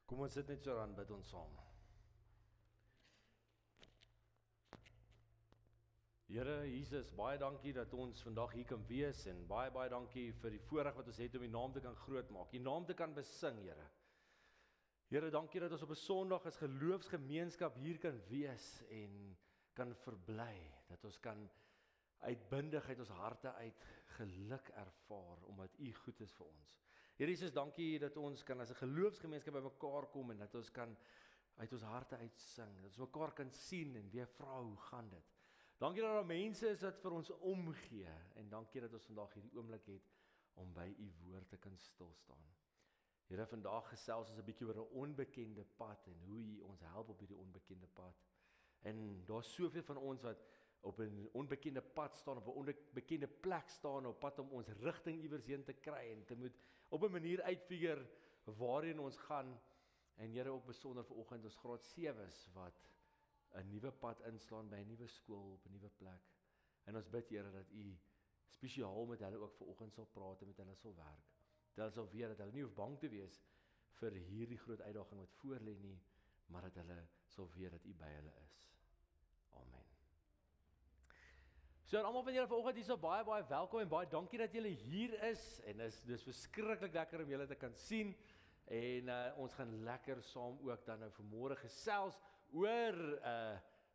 Kom ons sit net so aan, bid ons saam. Here Jesus, baie dankie dat ons vandag hier kan wees en baie dankie vir die voorreg wat ons het om die naam te kan grootmaak, die naam te kan besing, Here. Here, dankie dat ons op 'n Sondag as geloofsgemeenskap hier kan wees en kan verbly, dat ons kan uitbundig uit ons harte uit geluk ervaar, omdat U goed is vir ons. Here Jesus, dankie dat ons kan as 'n geloofsgemeenskap by mekaar kom en dat ons kan uit ons harte uit sing, dat ons mekaar kan sien en weer vra, hoe gaan dit? Dankie dat daar mense is wat vir ons omgee en dankie dat ons vandag hierdie oomblik het om by U woord te kan stil staan. Here, vandag gesels ons 'n bietjie oor 'n onbekende pad en hoe U ons help op hierdie onbekende pad. En daar's soveel van ons wat op 'n onbekende pad staan, op 'n onbekende plek staan, op pad om ons rigting iewers heen te kry en te moet op 'n manier uitfigure waarheen ons gaan. En Here, ook besonder vanoggend ons graad 7's wat 'n nuwe pad inslaan by 'n nuwe skool op 'n nuwe plek. En ons bid, Here, dat U spesiaal met hulle ook vanoggend sal praat en met hulle sal werk. Dat hulle sal weet dat hulle nie hoef bang te wees vir hierdie groot uitdaging wat voor lê nie, maar dat hulle sal weet dat U by hulle is. Amen. So, almal van julle vanoggend hier so baie welkom en baie dankie dat julle hier is en dis verskriklik lekker om julle te kan sien en ons gaan lekker saam ook dan nou vanmôre gesels oor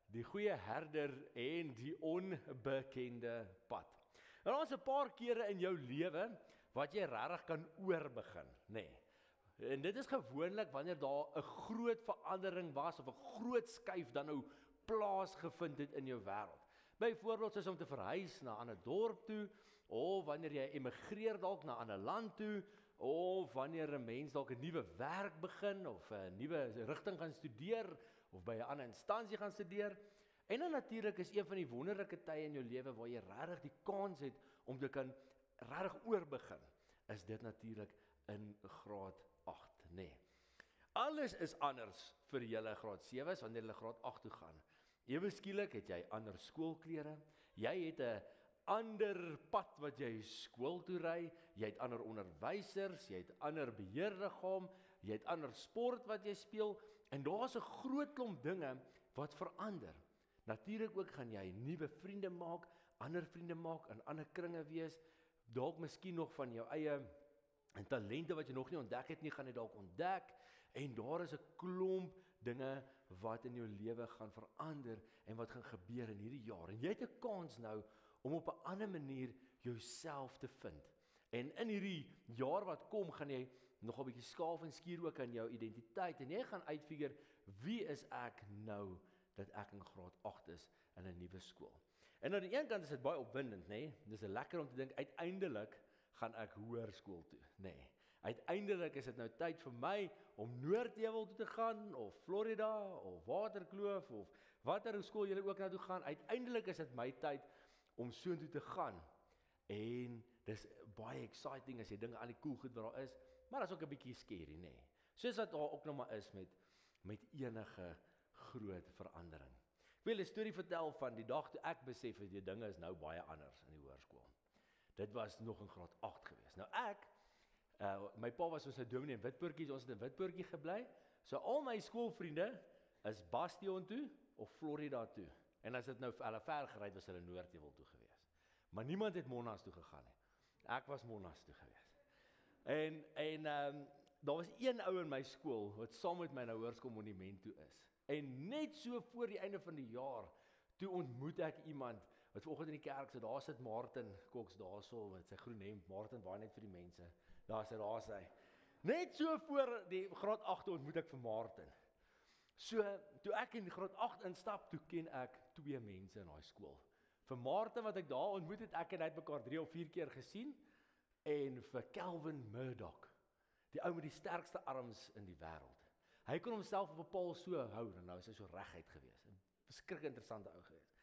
die goeie herder en die onbekende pad. En ons 'n paar kere in jou lewe wat jy regtig kan oorbegin, nê. En dit is gewoonlik wanneer daar 'n groot verandering was of 'n groot skuif dan nou plaasgevind het in jou wêreld. Byvoorbeeld soos om te verhuis na 'n ander dorp toe, of wanneer jy emigreer dalk na 'n ander land toe, of wanneer 'n mens dalk 'n nuwe werk begin, of 'n nuwe rigting gaan studeer, of by 'n ander instansie gaan studeer. En dan natuurlik is een van die wonderlike tye in jou lewe waar jy regtig die kans het om te kan regtig oorbegin, is dit natuurlik in graad 8, nê. Alles is anders vir julle graad 7's wanneer hulle graad 8 toe gaan. Ewe skielik het jy ander skoolklere, jy het 'n ander pad wat jy skool toe ry, jy het ander onderwysers, jy het ander beheerliggaam, jy het ander sport wat jy speel, en daar's 'n groot klomp dinge wat verander. Natuurlik ook gaan jy nuwe vriende maak, ander vriende maak, in ander kringe wees, dalk miskien nog van jou eie en talente wat jy nog nie ontdek het nie, gaan jy dalk ontdek, en daar is 'n klomp dinge wat in jou lewe gaan verander, en wat gaan gebeur in hierdie jaar, en jy het 'n kans nou, om op 'n ander manier jouself te vind. En in hierdie jaar wat kom, gaan jy nog 'n bietjie skaaf en skuur ook aan jou identiteit, en jy gaan uitfigure, wie is ek nou, dat ek in graad 8 is, in 'n nuwe skool. En aan die een kant is dit baie opwindend, nê? Dis lekker om te dink, uiteindelik gaan ek hoërskool toe, nê. Uiteindelik is dit nou tyd vir my om Noordheuwel toe te gaan, of Florida, of Waterkloof, of watter skool julle ook nou toe gaan. Uiteindelik is dit my tyd om soontoe te gaan. En dis baie exciting as jy dinge al die cool goed wat daar is, maar dit is ook 'n bietjie scary, nê. Soos wat daar ook nog maar is met enige groot verandering. Ek wil 'n storie vertel van die dag toe ek besef het die dinge is nou baie anders in die hoërskool. Dit was nog in graad 8 gewees. Nou my pa was ons 'n dominee in Witpoortjie, ons het in Witpoortjie gebly. So al my skoolvriende is Bastion toe of Florida toe. En as dit nou hulle ver gery het, was hulle Noordheuwel toe gewees. Maar niemand het Monas toe gegaan nie. Ek was Monas toe gewees. En daar was een ou in my skool wat saam met my na Hoërskool Monument toe is. En net so voor die einde van die jaar, toe ontmoet ek iemand wat vanoggend in die kerk sit. Daar sit Martin Cox daarso met sy groen hemp. Martin waai net vir die mense. Daar is hy. Net so voor die graad 8 ontmoet ek vir Martin. So, toe ek in graad 8 instap, toe ken ek 2 mense in daai skool. Vir Martin wat ek daar ontmoet het, ek en hy het mekaar 3 of 4 keer gesien, en vir Kelvin Murdoch, die ou met die sterkste arms in die wêreld. Hy kon homself op 'n paal so hou, en nou is hy so reguit gewees. 'n Verskriklik interessante ou gewees.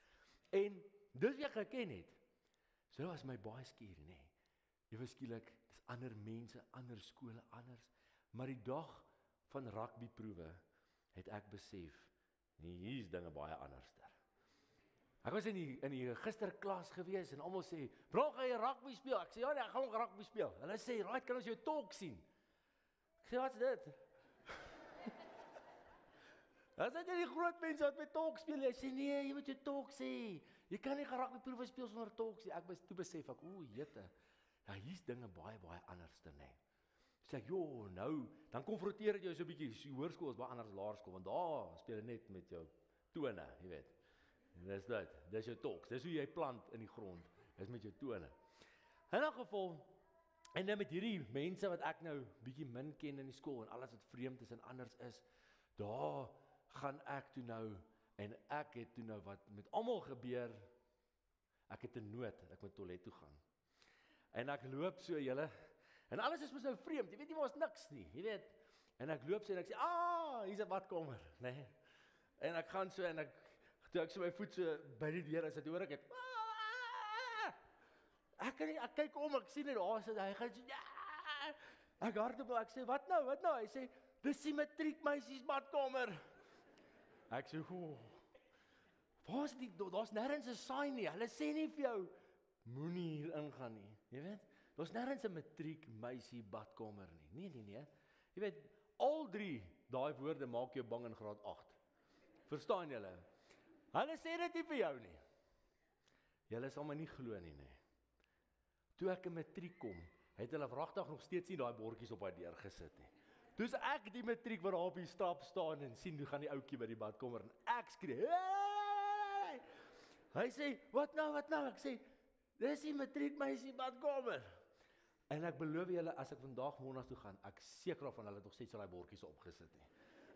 En dis wie ek geken het. So dit was my baie skeer, nê. Ewe skielik, dis ander mense, ander skole, anders. Maar die dag van rugbyproewe het ek besef, nee, hier is dinge baie anderster. Ek was in die gisterklas gewees en almal sê, "Bro, gaan jy rugby speel?" Ek sê, "Ja, nee, ek gaan ook rugby speel." Hulle sê, "Right, kan ons jou tolk sien?" Ek sê, "Wat's dit?" Dan sê jy die groot mense wat met tolk speel, hy sê nee, jy moet jou tolk sê. Jy kan nie rugbyproewe speel sonder tolk nie. Ek toe besef ek, jete. Ja, hier's dinge baie anders dan nê. Sê ek, nou, dan konfronteer dit jou so 'n bietjie. Hoërskool is baie anders as laerskool, want daar speel jy net met jou tone, jy weet. Dis dit. Dis jou tolk. Dis hoe jy plant in die grond. Dis met jou tone. In 'n geval, en dan met hierdie mense wat ek nou bietjie min ken in die skool en alles wat vreemd is en anders is, daar gaan ek toe nou en ek het toe nou wat met almal gebeur. Ek het 'n nood, ek moet toilet toe gaan. En ek loop so julle en alles is mos nou vreemd. Jy weet nie waar's niks nie, jy weet. En ek loop so en ek sê, hier's 'n badkamer, nê. Nee. En ek gaan so en toe ek so my voet so by die deur is, het hoor ek het. Ek kyk om, ek sien dit daar sit hy gaan so ek hardloop, ek sê wat nou? Hy sê dis die matriekmeisies badkamer. Ek sê waar's die daar's nêrens 'n sign nie. Hulle sê nie vir jou moenie hier ingaan nie. Jy weet? Daar's nêrens 'n matriekmeisie badkamer nie. Nee. Jy weet, al 3 daai woorde maak jou bang in graad 8. Verstaan julle? Hulle sê dit nie vir jou nie. Julle sal my nie glo nie, nê. Toe ek in matriek kom, het hulle wragtig nog steeds nie daai bordjies op daai deur gesit nie. Toe's ek die matriek wat daar op die stap staan en sien hoe gaan die ouetjie by die badkamer en ek skree. Hey! Hy sê, "Wat nou?" Ek sê, "Dis die matriekmeisie badkamer." En ek beloof julle as ek vandag Monas toe gaan, ek seker daarvan hulle het nog steeds daai bordjies opgesit nie.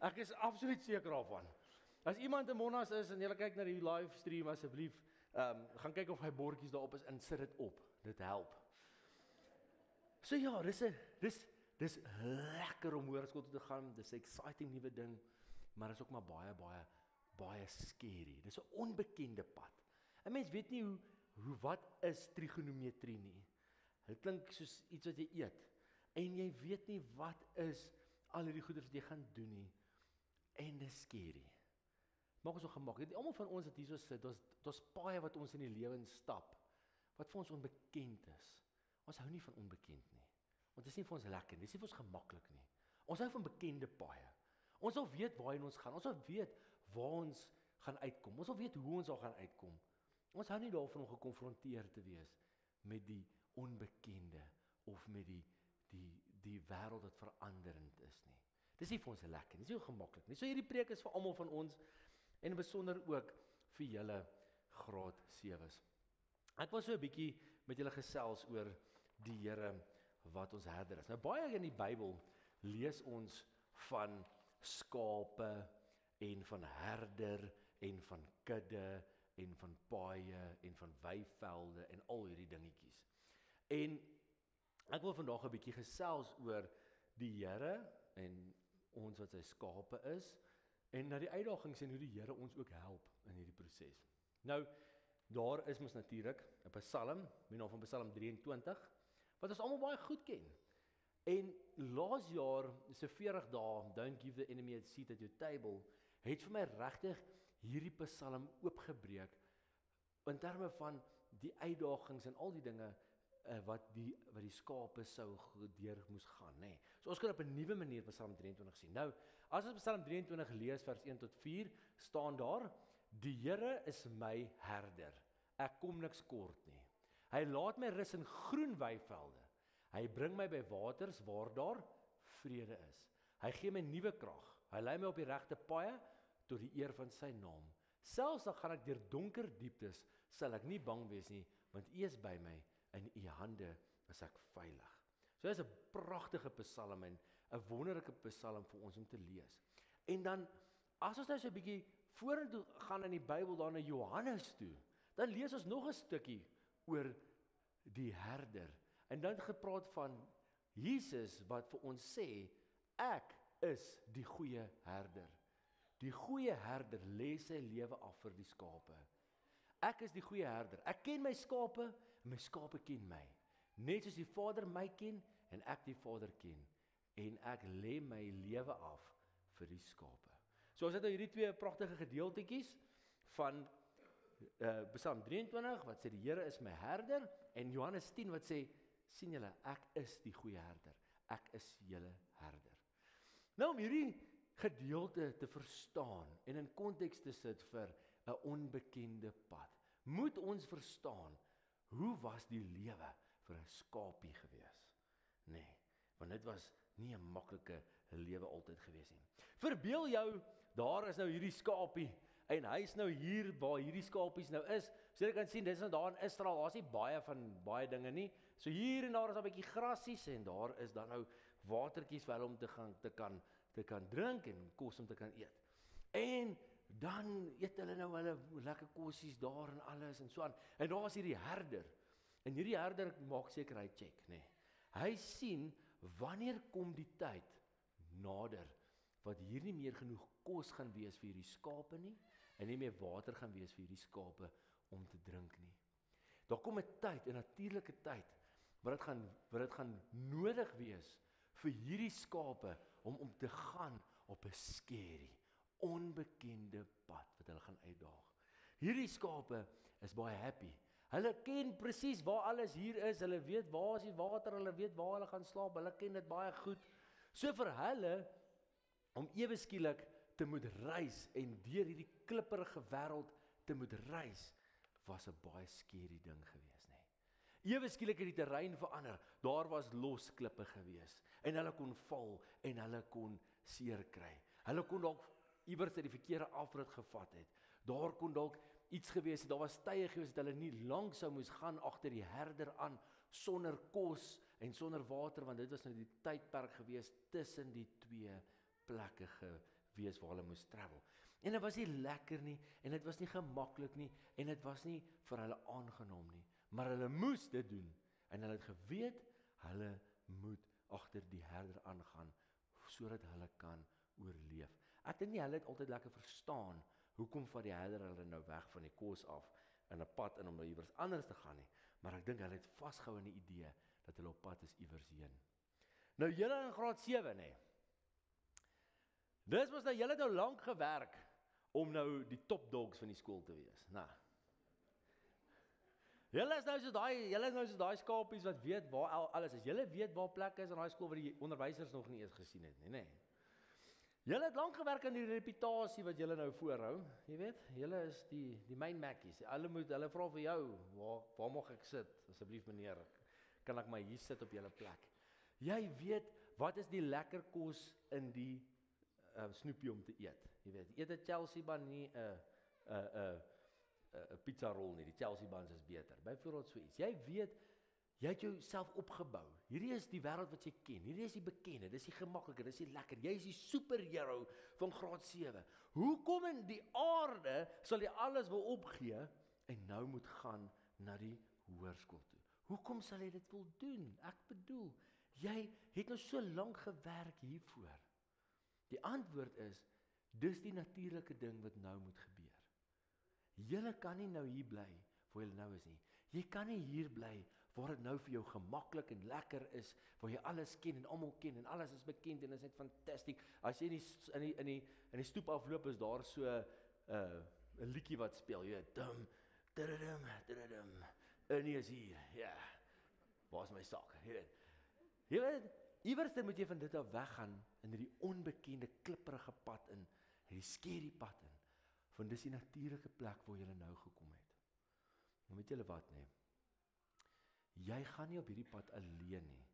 Ek is absoluut seker daarvan. As iemand in Monas is en julle kyk na die live stream asseblief, gaan kyk of hy bordjies daarop is en sit dit op. Dit help. So ja, dis lekker om hoërskool toe te gaan. Dis 'n exciting nuwe ding, maar is ook maar baie scary. Dis 'n onbekende pad. 'n Mens weet nie wat is trigonometrie nie. Dit klink soos iets wat jy eet. En jy weet nie wat is al hierdie goeders wat jy gaan doen nie. En dis scary. Maak ons ongemaklik. Almal van ons wat hierso sit, daar's baie wat ons in die lewe stap wat vir ons onbekend is. Ons hou nie van onbekend nie. Want dit is nie vir ons lekker nie, dit is nie vir ons gemaklik nie. Ons hou van bekende paaie. Ons wil weet waarheen ons gaan. Ons wil weet waar ons gaan uitkom. Ons wil weet hoe ons daar gaan uitkom. Ons hou nie daarvan om gekonfronteer te wees met die onbekende of met die wêreld wat veranderend is nie. Dis nie vir ons lekker nie, dis nie gemaklik nie. So hierdie preek is vir almal van ons en besonder ook vir julle graad 7's. Ek wil so 'n bietjie met julle gesels oor die Here wat ons herder is. Nou baie in die Bybel lees ons van skape en van herder en van kudde en van paaie en van weivelde en al hierdie dingetjies. En ek wil vandag 'n bietjie gesels oor die Here en ons wat sy skape is en na die uitdagings en hoe die Here ons ook help in hierdie proses. Nou daar is mos natuurlik 'n Psalm, met naam van Psalm 23, wat ons almal baie goed ken. En laas jaar, so 40 dae, don't give the enemy a seat at your table, het vir my regtig hierdie Psalm oopgebreek in terme van die uitdagings en al die dinge wat die skape sou deur moes gaan, nê. So ons kan op 'n nuwe manier Psalm 23 sien. Nou, as ons Psalm 23 lees vers 1 tot 4, staan daar: Die Here is my herder. Ek kom niks kort nie. Hy laat my rus in groen weivelde. Hy bring my by waters waar daar vrede is. Hy gee my nuwe krag. Hy lei my op die regte paaie tot die eer van sy naam. Selfs al gaan ek deur donker dieptes, sal ek nie bang wees nie, want U is by my. In U hande is ek veilig. So dis 'n pragtige Psalm en 'n wonderlike Psalm vir ons om te lees. En dan as ons nou so 'n bietjie vorentoe gaan in die Bybel daar na Johannes toe, dan lees ons nog 'n stukkie oor die herder. En dan gepraat van Jesus wat vir ons sê, ek is die goeie herder. Die goeie herder lê sy lewe af vir die skape. Ek is die goeie herder. Ek ken my skape en my skape ken my. Net soos die Vader my ken en ek die Vader ken. En ek lê my lewe af vir die skape. So ons het nou hierdie twee pragtige gedeeltetjies van Psalm 23 wat sê die Here is my herder en Johannes 10 wat sê sien julle ek is die goeie herder. Ek is julle herder. Nou om hierdie gedeelte te verstaan en in konteks te sit vir 'n onbekende pad. Moet ons verstaan, hoe was die lewe vir 'n skapie gewees? Nee, want dit was nie 'n maklike lewe altyd gewees nie. Verbeel jou, daar is nou hierdie skapie, en hy is nou hier waar hierdie skapies nou is. So jy kan sien, dis nou daar in Israel, daar is nie baie dinge nie. So hier en daar is 'n bietjie grasies en daar is dan nou watertjies vir hulle om te kan drink en kos om te kan eet. En dan eet hulle nou hulle lekker kosies daar en alles en so aan. En daar was hierdie herder. En hierdie herder maak seker hy check, nê. Hy sien wanneer kom die tyd nader wat hier nie meer genoeg kos gaan wees vir hierdie skape nie en nie meer water gaan wees vir hierdie skape om te drink nie. Daar kom 'n tyd, 'n natuurlike tyd, wat dit gaan nodig wees vir hierdie skape om te gaan op 'n scary, onbekende pad wat hulle gaan uitdaag. Hierdie skape is baie happy. Hulle ken presies waar alles hier is, hulle weet waar is die water, hulle weet waar hulle gaan slaap, hulle ken dit baie goed. So vir hulle, om ewe skielik te moet reis en deur hierdie klipperige wêreld te moet reis, was 'n baie scary ding gewees, nê. Ewe skielik het die terrein verander. Daar was los klippe gewees en hulle kon val en hulle kon seer kry. Hulle kon dalk iewers uit die verkeerde afrit gevat het. Daar kon dalk iets gewees het. Daar was tye gewees dat hulle nie lank sou moes gaan agter die herder aan sonder kos en sonder water, want dit was nou die tydperk gewees tussen die twee plekke gewees waar hulle moes travel. En dit was nie lekker nie, en dit was nie gemaklik nie, en dit was nie vir hulle aangenaam nie. Maar hulle moes dit doen, en hulle het geweet, hulle moet agter die herder aangaan, sodat hulle kan oorleef. Ek dink nie hulle het altyd lekker verstaan, hoekom vat die herder hulle nou weg van die kos af, in 'n pad in om nou iewers anders te gaan nie. Maar ek dink hulle het vasgehou in die idee, dat hulle op pad is iewers heen. Nou julle in graad 7 nê. Dis was nou, julle het nou lank gewerk, om nou die top dogs van die skool te wees. Nou, julle is nou soos daai skapies wat weet waar alles is. Julle weet waar plekke is in daai skool waar die onderwysers nog nie eens gesien het nie, nê. Julle het lank gewerk aan die reputasie wat julle nou voorhou. Jy weet, julle is die main mackies. Hulle vra vir jou, waar mag ek sit? Asseblief meneer, kan ek maar hier sit op julle plek? Jy weet, wat is die lekker kos in die snoepie om te eet? Jy weet, eet 'n Chelsea bun, nie 'n pizza roll nie. Die Chelsea buns is beter. Byvoorbeeld so iets. Jy weet, jy het jouself opgebou. Hierdie is die wêreld wat jy ken. Hierdie is die bekende, dis die gemaklike, dis die lekker. Jy is die superhero van graad 7. Hoekom in die aarde sal jy alles wil opgee en nou moet gaan na die hoërskool toe? Hoekom sal jy dit wil doen? Ek bedoel, jy het nou so lank gewerk hiervoor. Die antwoord is, dis die natuurlike ding wat nou moet gebeur. Julle kan nie nou hier bly, waar julle nou is nie. Jy kan nie hier bly, waar dit nou vir jou gemaklik en lekker is, waar jy alles ken en almal ken, en alles is bekend, en is net fantasties. As jy in die stoep afloop, is daar so 'n liedjie wat speel, jy weet, dum, dadadum, Ernie is hier, ja, waar is my sak, jy weet, iewers moet jy van dit af weggaan, in die onbekende, klipperige pad in, die scary pad in, want dis die natuurlike plek waar jy nou gekom het. Nou weet julle wat, nee, jy gaan nie op hierdie pad alleen nie,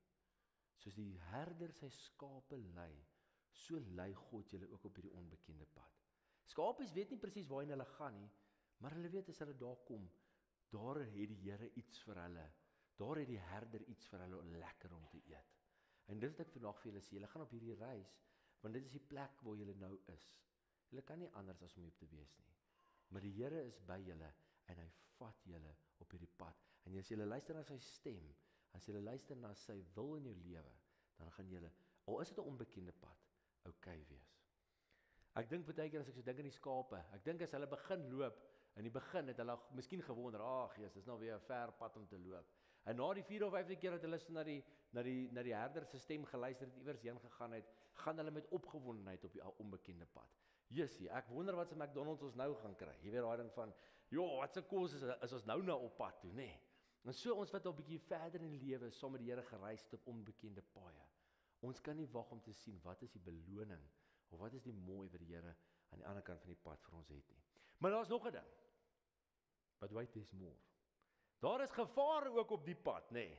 soos die herder sy skape lei, so lei God julle ook op hierdie onbekende pad. Skapies weet nie presies waarheen hulle gaan nie, maar hulle weet as hulle daar kom, daar het die Here iets vir hulle, daar het die herder iets vir hulle lekker om te eet. En dis wat ek vandag vir julle sê, julle gaan op hierdie reis, want dit is die plek waar julle nou is. Julle kan nie anders as om hier te wees nie. Maar die Here is by julle, en hy vat julle op hierdie pad. En as julle luister na sy stem, as julle luister na sy wil in jou lewe, dan gaan julle, al is dit 'n onbekende pad, okay wees. Ek dink baie keer as ek so dink aan die skape, ek dink as hulle begin loop, in die begin het hulle miskien gewonder, Jesus, dis nou weer 'n ver pad om te loop. En na die 4 of 5 keer dat hulle so na die herder se stem geluister het, iewers heen gegaan het, gaan hulle met opgewondenheid op die onbekende pad. Jessie, ek wonder wat se McDonald's ons nou gaan kry. Jy weet daai ding van, wat se kos is ons nou op pad toe, nê? En so ons wat al 'n bietjie verder in die lewe saam met die Here gereis het op onbekende paaie. Ons kan nie wag om te sien wat is die beloning of wat is die mooi wat die Here aan die ander kant van die pad vir ons het nie. Maar daar's nog 'n ding. But wait, there's more. Daar is gevare ook op die pad, nê.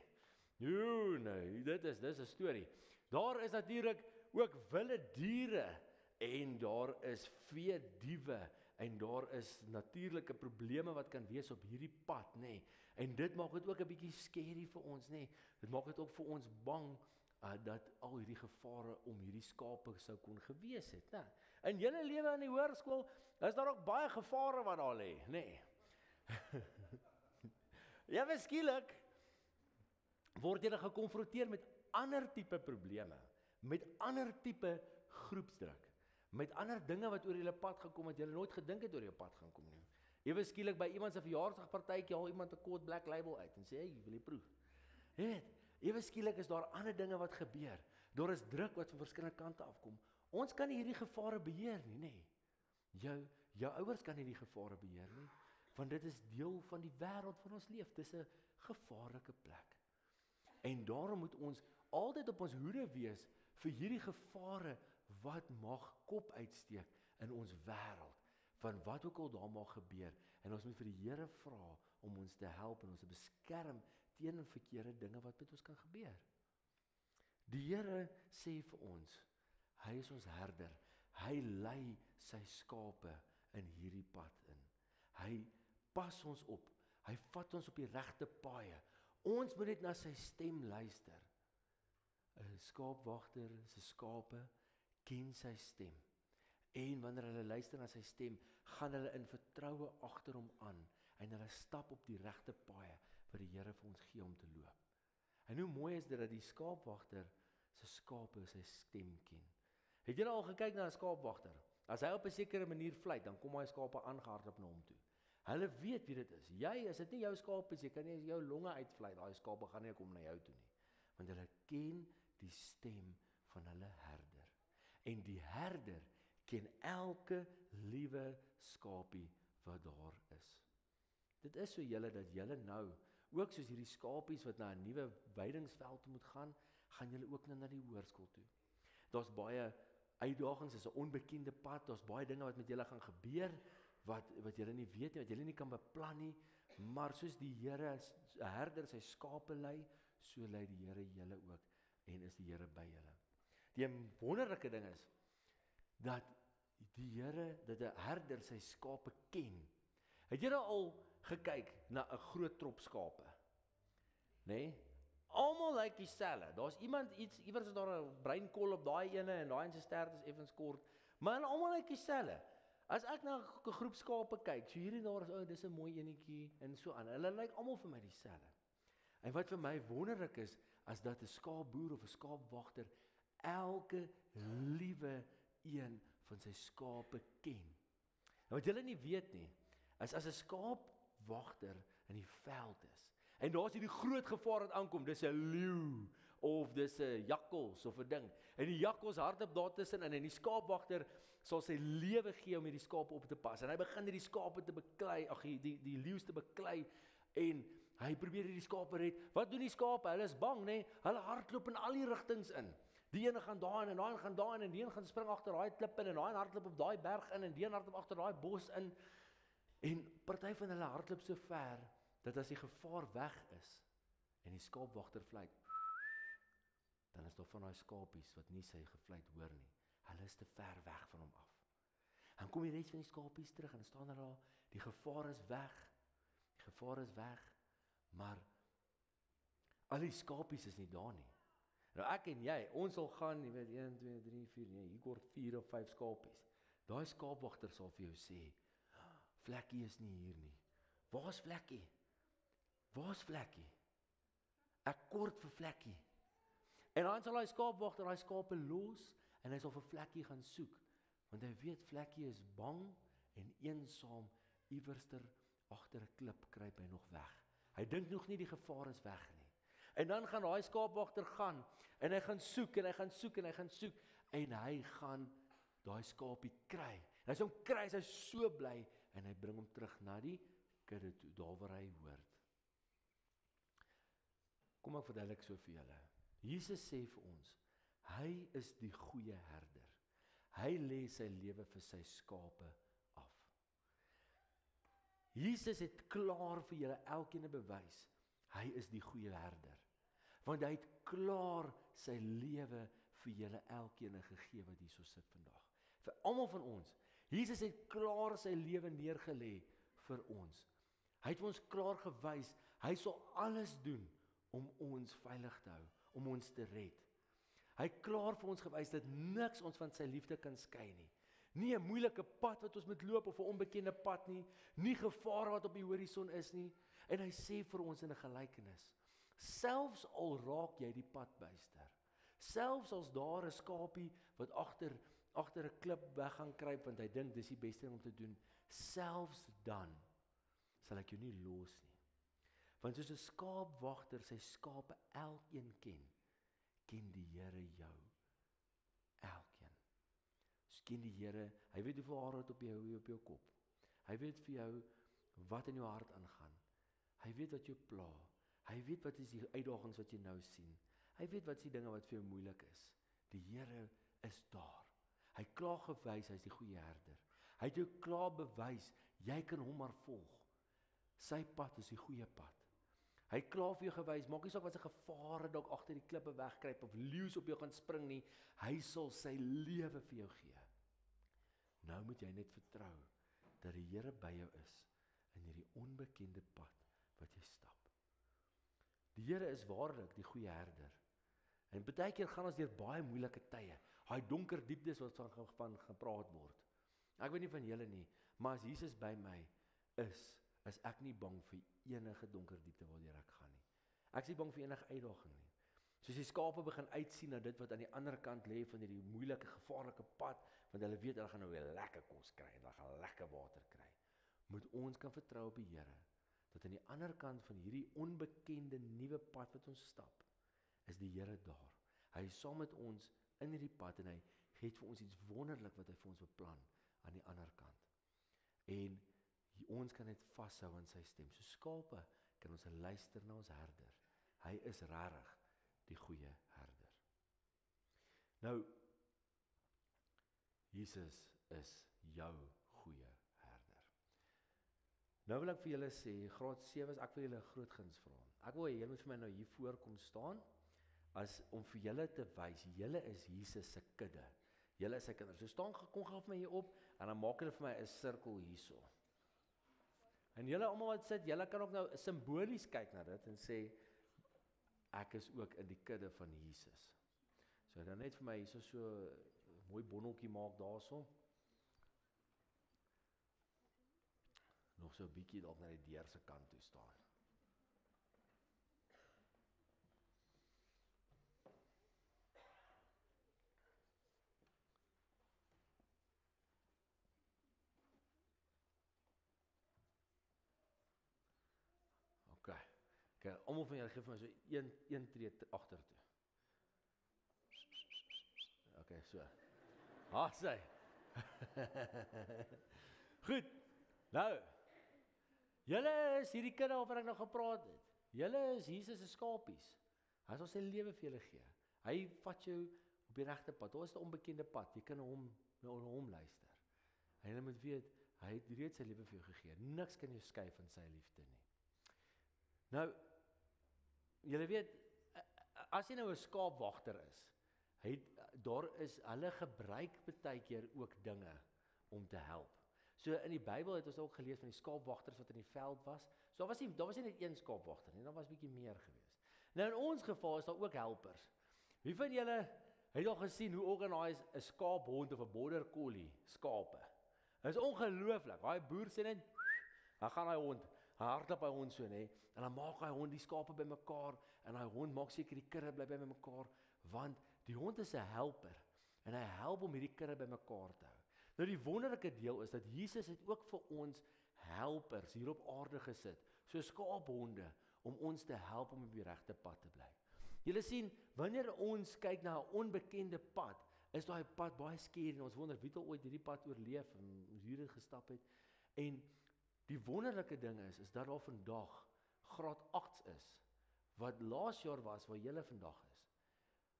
Nee, dis 'n storie. Daar is natuurlik ook wilde diere en daar is veediewe en daar is natuurlike probleme wat kan wees op hierdie pad, nê. En dit maak dit ook 'n bietjie scary vir ons, nê. Dit maak dit ook vir ons bang dat al hierdie gevare om hierdie skape sou kon gewees het, nê. In julle lewe in die hoërskool is daar ook baie gevare wat daar lê, nê. Ja, skielik word jy gekonfronteer met ander tipe probleme, met ander tipe groepsdruk, met ander dinge wat oor julle pad gekom het, jy nooit gedink het oor jou pad gaan kom nie. Ewe skielik by iemand se verjaarsdagpartytjie haal iemand 'n kort Black Label uit en sê, "Hey, wil jy proe?" Jy weet, ewe skielik is daar ander dinge wat gebeur. Daar is druk wat van verskillende kante afkom. Ons kan nie hierdie gevare beheer nie, nê. Jou ouers kan nie die gevare beheer nie, want dit is deel van die wêreld van ons leef. Dis 'n gevaarlike plek. En daarom moet ons altyd op ons hoede wees vir hierdie gevare wat mag kop uitsteek in ons wêreld, van wat ook al daar mag gebeur. En ons moet vir die Here vra om ons te help en ons te beskerm teen verkeerde dinge wat met ons kan gebeur. Die Here sê vir ons, hy is ons herder. Hy lei sy skape in hierdie pad in. Hy pas ons op. Hy vat ons op die regte paaie. Ons moet net na sy stem luister. 'n Skaapwagter, sy skape ken sy stem. En wanneer hulle luister na sy stem, gaan hulle in vertroue agter hom aan en hulle stap op die regte paaie wat die Here vir ons gee om te loop. En hoe mooi is dit dat die skaapwagter sy skape sy stem ken. Het julle al gekyk na 'n skaapwagter? As hy op 'n sekere manier fluit, dan kom hy skape aangehardloop na hom toe. Hulle weet wie dit is. Jy, as dit nie jou skaap is, jy kan nie jou longe uitvlei, daai skape gaan nie kom na jou toe nie. Want hulle ken die stem van hulle herder. En die herder ken elke liewe skapie wat daar is. Dit is so julle dat julle nou, ook soos hierdie skapies wat na 'n nuwe weidingsveld moet gaan julle ook nou na die hoërskool toe. Daar's baie uitdagings, is 'n onbekende pad, daar's baie dinge wat met julle gaan gebeur, wat julle nie weet nie, wat julle nie kan beplan nie, maar soos die Here as 'n herder sy skape lei, so lei die Here julle ook, en is die Here by julle. Die wonderlike ding is, dat die Here, dat 'n herder sy skape ken. Het julle al gekyk na 'n groot trop skape? Nee? Almal lyk dieselfde. Daar's iewers is daar 'n breinkol op daai ene en daai een se stert is effens kort, maar hulle almal lyk dieselfde. As ek na 'n groep skape kyk, so hier en daar is dis 'n mooi enetjie en so aan. Hulle lyk almal vir my dieselfde. En wat vir my wonderlik is, as dat 'n skaapboer of 'n skaapwagter elke liewe een van sy skape ken. Nou wat julle nie weet nie, as 'n skaapwagter in die veld is, en daar's hierdie groot gevaar wat aankom, dis 'n leeu, of dis 'n jakkals of 'n ding, en die jakkals hardloop daar tussenin, en die skaapwagter sal sy lewe gee om hierdie skape op te pas, en hy begin hierdie skape te beklei, die leeu's te beklei, en hy probeer hierdie skape red. Wat doen die skape? Hulle is bang, nê? Hulle hardloop in al die rigtings in. Die ene gaan daarin en daai een gaan daarin en die een gaan spring agter daai klip in en daai een hardloop op daai berg in en die een hardloop agter daai bos in. En party van hulle hardloop so ver dat as die gevaar weg is en die skaapwagter fluit, dan is daar van daai skapies wat nie sy gefluit hoor nie. Hulle is te ver weg van hom af. Dan kom die res van die skapies terug en dan staan hulle daar, die gevaar is weg. Die gevaar is weg, maar al die skapies is nie daar nie. Nou ek en jy, ons sal gaan, jy weet 1 2 3 4, nee, hier word 4 of 5 skapies. Daai skaapwagter sal vir jou sê, Vlekkie is nie hier nie. Waar's Vlekkie? Waar's Vlekkie? Ek kort vir Vlekkie. En dan sal hy skaapwagter daai skape los en hy sal vir Vlekkie gaan soek, want hy weet Vlekkie is bang en eensaam iewerster agter 'n klip kruip hy nog weg. Hy dink nog nie die gevaar is weg nie. En dan gaan daai skaapwagter gaan en hy gaan soek en hy gaan soek en hy gaan soek en hy gaan daai skapie kry. En as hy hom kry, is hy so bly en hy bring hom terug na die kudde toe, daar waar hy hoort. Kom ek verduidelik so vir julle. Jesus sê vir ons, hy is die goeie herder. Hy lê sy lewe vir sy skape af. Jesus het klaar vir julle elkeen bewys, hy is die goeie herder. Want hy het klaar sy lewe vir julle elkeen gegee wat hierso sit vandag. Vir almal van ons. Jesus het klaar sy lewe neergelê vir ons. Hy het ons klaar gewys, hy sal alles doen om ons veilig te hou, om ons te red. Hy het klaar vir ons gewys dat niks ons van sy liefde kan skei nie. Nie 'n moeilike pad wat ons moet loop of 'n onbekende pad nie, nie gevaar wat op die horison is nie. En hy sê vir ons in 'n gelykenis, selfs al raak jy die pad byster, selfs as daar 'n skapie wat agter 'n klip weg gaan kruip want hy dink dis die beste ding om te doen, selfs dan sal ek jou nie los nie. Want soos 'n skaapwagter sy skape elkeen ken die Here jou elkeen. Ken die Here, hy weet hoeveel hare het op jou kop. Hy weet vir jou wat in jou hart aangaan. Hy weet wat jou pla. Hy weet wat is die uitdagings wat jy nou sien. Hy weet wat is die dinge wat vir jou moeilik is. Die Here is daar. Hy klaar gewys, hy is die goeie herder. Hy het jou klaar bewys, jy kan hom maar volg. Sy pad is die goeie pad. Hy het klaar vir jou gewys, maak nie saak wat 'n gevare dalk agter die klippe wegkruip of leeu's op jou gaan spring nie, hy sal sy lewe vir jou gee. Nou moet jy net vertrou dat die Here by jou is in hierdie onbekende pad wat jy stap. Die Here is waarlik die goeie herder. En baie keer gaan ons deur baie moeilike tye, daai donker dieptes wat van gepraat word. Ek weet nie van julle nie, maar as Jesus by my is ek nie bang vir enige donker diepte waardeur ek gaan nie. Ek is nie bang vir enige uitdaging nie. Soos die skape begin uitsien na dit wat aan die ander kant lê van hierdie moeilike, gevaarlike pad, want hulle weet hulle gaan nou weer lekker kos kry en hulle gaan lekker water kry. Moet ons kan vertrou op die Here, dat aan die ander kant van hierdie onbekende nuwe pad wat ons stap, is die Here daar. Hy is saam met ons in hierdie pad en hy het vir ons iets wonderlik wat hy vir ons beplan aan die ander kant. En ons kan net vashou aan sy stem. So skape kan ons luister na ons herder. Hy is regtig die goeie herder. Nou, Jesus is jou goeie herder. Nou wil ek vir julle sê, graad 7 ek wil julle 'n groot guns vra. Ek wil hê julle moet vir my nou hier voor kom staan, as om vir julle te wys, julle is Jesus se kudde. Julle is sy kinders. So staan, kom gou vir my hier op, en dan maak julle vir my 'n sirkel hierso. En julle almal wat sit, julle kan ook nou simbolies kyk na dit en sê, ek is ook in die kudde van Jesus. So dan net vir my hierso so 'n mooi bonneltjie maak daarso. Nog so 'n bietjie dalk na die deur se kant toe staan. Okay, almal van julle gee vir my so een tree agtertoe. Okay, so. Sê. Goed. Nou. Julle is hierdie kudde waaroor ek nou gepraat het. Julle is Jesus se skapies. Hy sal sy lewe vir julle gee. Hy vat jou op die regte pad. Daar is 'n onbekende pad. Jy kan na hom luister. En jy moet weet, hy het reeds sy lewe vir jou gegee. Niks kan jou skei van sy liefde nie. Nou, julle weet, as jy nou 'n skaapwagter is, hulle gebruik baie keer ook dinge om te help. So in die Bybel het ons ook gelees van die skaapwagters wat in die veld was. So daar was nie net een skaapwagter nie, daar was bietjie meer geweest. Nou in ons geval is daar ook helpers. Wie van julle het al gesien hoe organise 'n skaaphond of 'n border collie skape? Dit is ongelooflik. Daai boer sê net, dan gaan hy hond, hy hardloop hy hond so nê, en dan maak hy hond die skape bymekaar en hy hond maak seker die kudde bly bymekaar, want die hond is 'n helper en hy help om hierdie kudde bymekaar te hou. Nou die wonderlike deel is dat Jesus het ook vir ons helpers hier op aarde gesit, so skaaphonde, om ons te help om op die regte pad te bly. Julle sien, wanneer ons kyk na 'n onbekende pad, is daai pad baie skeer en ons wonder wie het ooit hierdie pad oorleef en hierdie gestap het. En die wonderlike ding is dat daar vandag graad 8 is, wat laas jaar was waar julle vandag is.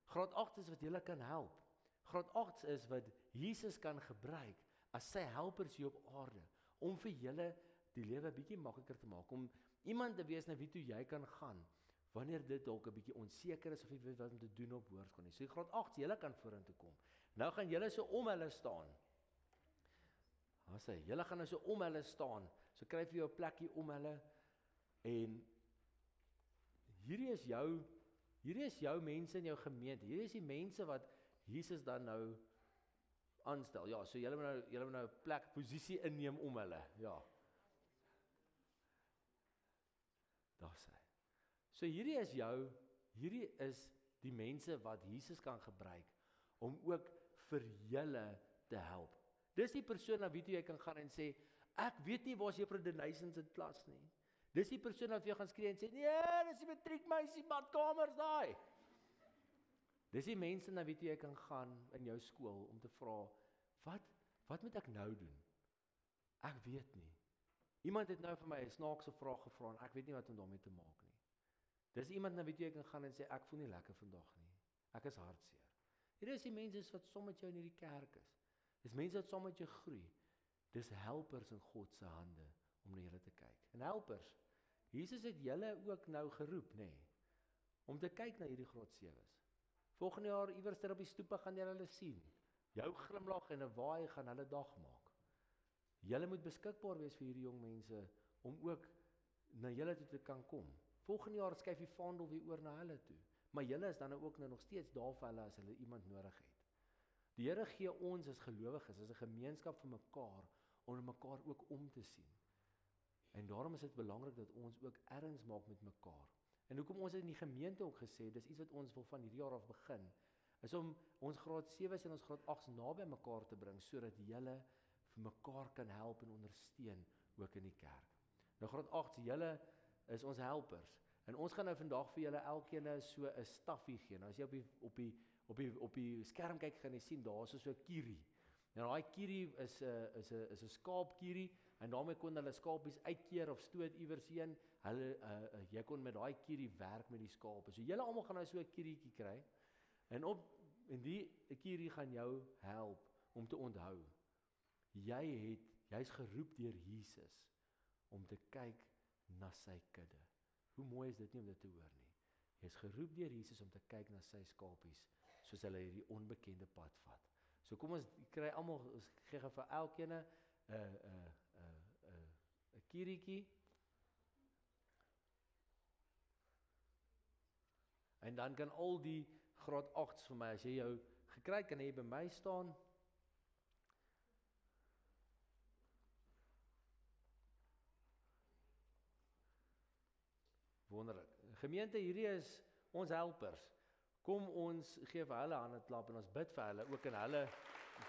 Graad 8 is wat julle kan help. Graad 8 is wat Jesus kan gebruik as sy helpers hier op aarde, om vir julle die lewe 'n bietjie makliker te maak, om iemand te wees na wie toe jy kan gaan, wanneer dit dalk 'n bietjie onseker is, of jy weet wat om te doen op hoërskool nie. So graad 8, julle kan vorentoe kom. Nou gaan julle so om hulle staan. Julle gaan nou so om hulle staan, so kry vir jou 'n plekkie om hulle, en hierdie is jou mense in jou gemeente, hierdie is die mense wat Jesus dan nou aanstel. Ja, so julle moet nou 'n plek, posisie inneem om hulle, ja. Daar's hy. So hierdie is die mense wat Jesus kan gebruik, om ook vir julle te help. Dis die persoon na wie toe jy kan gaan en sê, ek weet nie waar is juffrou Denise se plas nie. Dis die persoon wat vir jou gaan skree en sê, nee, dis die matriekmeisie badkamers daai. Dis die mense na wie toe jy kan gaan in jou skool om te vra, wat moet ek nou doen? Ek weet nie. Iemand het nou vir my 'n snaakse vraag gevra en ek weet nie wat om daarmee te maak nie. Dis iemand na wie toe jy kan gaan en sê, ek voel nie lekker vandag nie. Ek is hartseer. Hierdie is die mense wat saam met jou in hierdie kerk is. Dis mense wat saam met jou groei. Dis helpers in God se hande om na julle te kyk. En helpers, Jesus het julle ook nou geroep, nê, om te kyk na hierdie graad 7's. Volgende jaar iewers daar op die stoepe gaan jy hulle sien. Jou glimlag en 'n waai gaan hulle dag maak. Julle moet beskikbaar wees vir hierdie jong mense om ook na julle toe te kan kom. Volgende jaar skuif die vaandel weer oor na hulle toe. Maar julle is dan ook nou nog steeds daar vir hulle as hulle iemand nodig het. Die Here gee ons as gelowiges, as 'n gemeenskap vir mekaar, om mekaar ook om te sien. En daarom is dit belangrik dat ons ook erns maak met mekaar. En hoekom ons het in die gemeente ook gesê, dis iets wat ons wil van hierdie jaar af begin, is om ons graad 7's en ons graad 8's naby mekaar te bring, sodat julle vir mekaar kan help en ondersteun, ook in die kerk. Nou graad 8's, julle is ons helpers, en ons gaan nou vandag vir julle elkeen so 'n staffie gee. Nou as jy op die skerm kyk, gaan jy sien, daar is so 'n kierie. Nou daai kierie is 'n skaapkierie, en daarmee kon hulle skaapies uitkeer of stoot iewers heen. Jy kon met daai kierie werk met die skape. So julle almal gaan nou so 'n kierieetjie kry, en die kierie gaan jou help om te onthou. Jy's geroep deur Jesus om te kyk na sy kudde. Hoe mooi is dit nie om dit te hoor nie? Jy's geroep deur Jesus om te kyk na sy skapies, soos hulle hierdie onbekende pad vat. So kom ons kry almal, ons gee vir elkeen 'n kierieetjie. En dan kan al die graad 8's vir my, as jy jou gekry het, kan jy by my staan. Wonderlik. Gemeente, hierdie is ons helpers. Kom ons gee vir hulle 'n handeklap en ons bid vir hulle, ook in hulle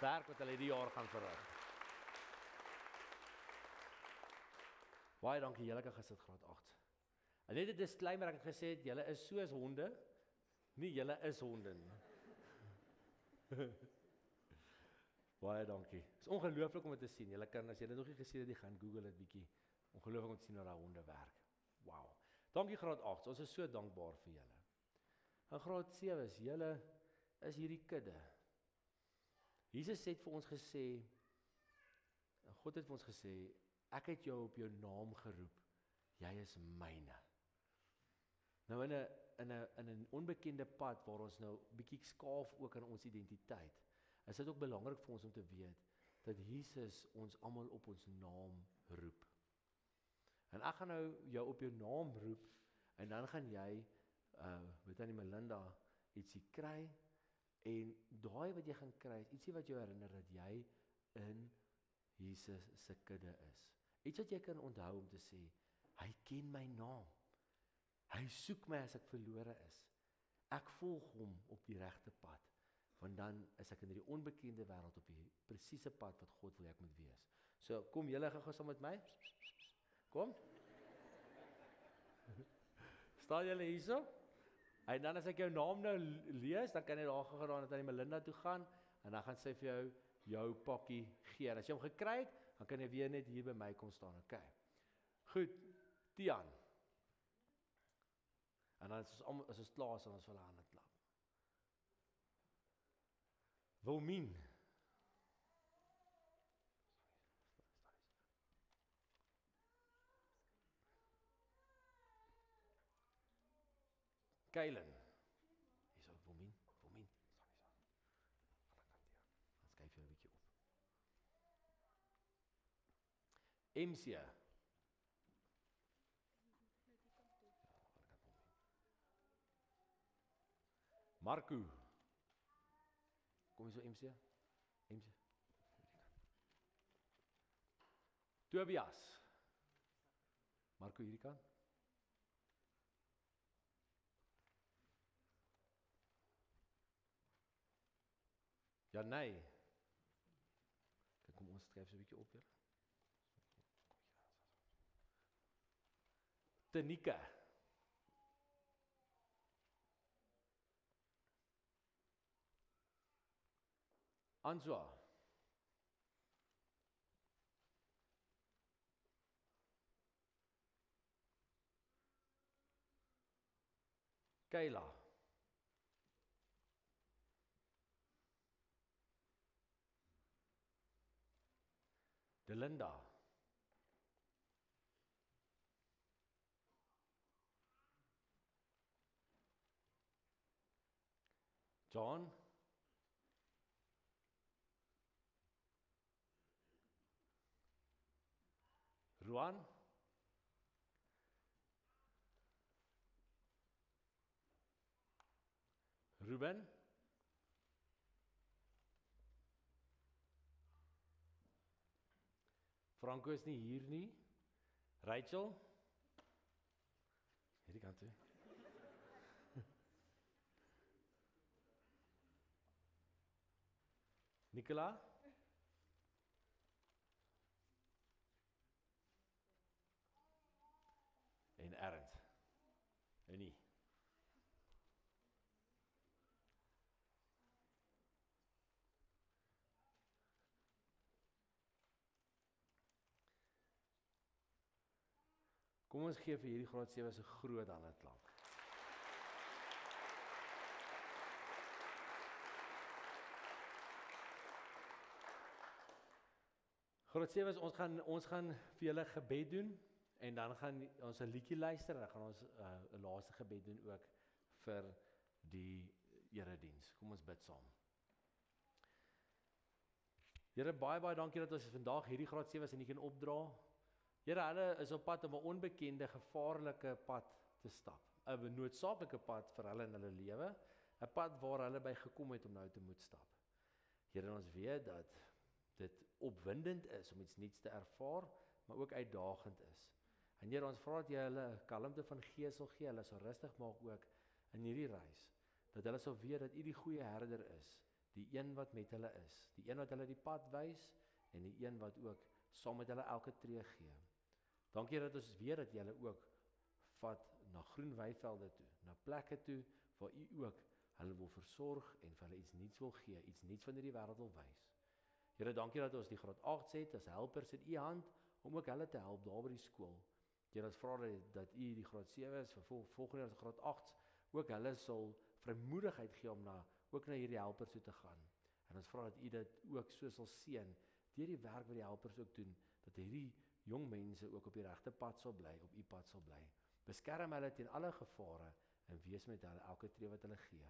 werk wat hulle hierdie jaar gaan verrig. Baie dankie, julle kan gesit graad 8. En net 'n disclaimer, ek het gesê, julle is soos honde, nie julle is honde nie. Baie dankie. Het is ongelooflik om dit te sien. Julle kan, as julle nog nie gesien het, die gaan Google dit bietjie. Ongelooflik om te sien hoe daai honde werk. Wow. Dankie graad 8. Ons is so dankbaar vir julle. En graad 7's, julle is hierdie kudde. Jesus het vir ons gesê, God het vir ons gesê, ek het jou op jou naam geroep. Jy is myne. Nou in 'n onbekende pad waar ons nou bietjie skaaf ook aan ons identiteit, is dit ook belangrik vir ons om te weet dat Jesus ons almal op ons naam roep. En ek gaan nou jou op jou naam roep, en dan gaan jy weet aan die Melinda ietsie kry, en daai wat jy gaan kry is ietsie wat jou herinner dat jy in Jesus se kudde is. Iets wat jy kan onthou om te sê, hy ken my naam. Hy soek my as ek verlore is. Ek volg hom op die regte pad, want dan is ek in die onbekende wêreld op die presiese pad wat God wil ek moet wees. So kom julle gou saam met my. Kom. Staan julle hierso? En dan as ek jou naam nou lees, dan kan jy daar gaan dat aan die Melinda toe gaan, en dan gaan sy vir jou pakkie gee. En as jy hom gekry het, dan kan jy weer net hier by my kom staan, okay. Goed, Tian. En dan is ons klaar, sal ons vir hulle hande klap. Wilmien. Kylen. Hierso Wilmien. Wilmien. Dan skryf jy 'n bietjie op. MC. Marco. Kom hierso MC. MC. Tobias. Marco hierdie kant. Ja, nee. Kyk, kom ons skryf so 'n bietjie op hier. Tenika. Answa. Kayla. Delinda. John. Ruan. Ruben. Franco is nie hier nie. Rachel. Hierdie kant toe. Nicola. En Ernst. En nie. Kom ons gee vir hierdie graad 7 'n groot hande klap. Graad 7 ons gaan vir julle gebed doen en dan gaan ons 'n liedjie luister en dan gaan ons 'n laaste gebed doen ook vir die erediens. Kom ons bid saam. Here, baie dankie dat ons vandag hierdie graad 7 in die kan opdra. Here, hulle is op pad om 'n onbekende, gevaarlike pad te stap. 'n Noodsaaklike pad vir hulle in hulle lewe, 'n pad waar hulle by gekom het om nou te moet stap. Here, ons weet dat dit opwindend is om iets nuuts te ervaar, maar ook uitdagend is. En Here, ons vra dat jy hulle 'n kalmte van gees sal gee, hulle sal rustig maak ook in hierdie reis. Dat hulle sal weet dat U die goeie herder is, die een wat met hulle is, die een wat hulle die pad wys en die een wat ook saam met hulle elke tree gee. Dankie dat ons weet dat jy hulle ook vat na groen weivelde toe, na plekke toe waar U ook hulle wil versorg en vir hulle iets nuuts wil gee, iets nuuts van hierdie wêreld wil wys. Here, dankie dat ons die graad 8 het as helpers in U hand om ook hulle te help daar by die skool. Here, ons vra dat U die graad 7 is vir volgende jaar as graad 8 ook hulle sal vrymoedigheid gee om ook na hierdie helpers toe te gaan. En ons vra dat U dit ook so sal seën deur die werk wat die helpers ook doen, dat hierdie jong mense ook op die regte pad sal bly, op U pad sal bly. Beskerm hulle teen alle gevare en wees met hulle elke tree wat hulle gee.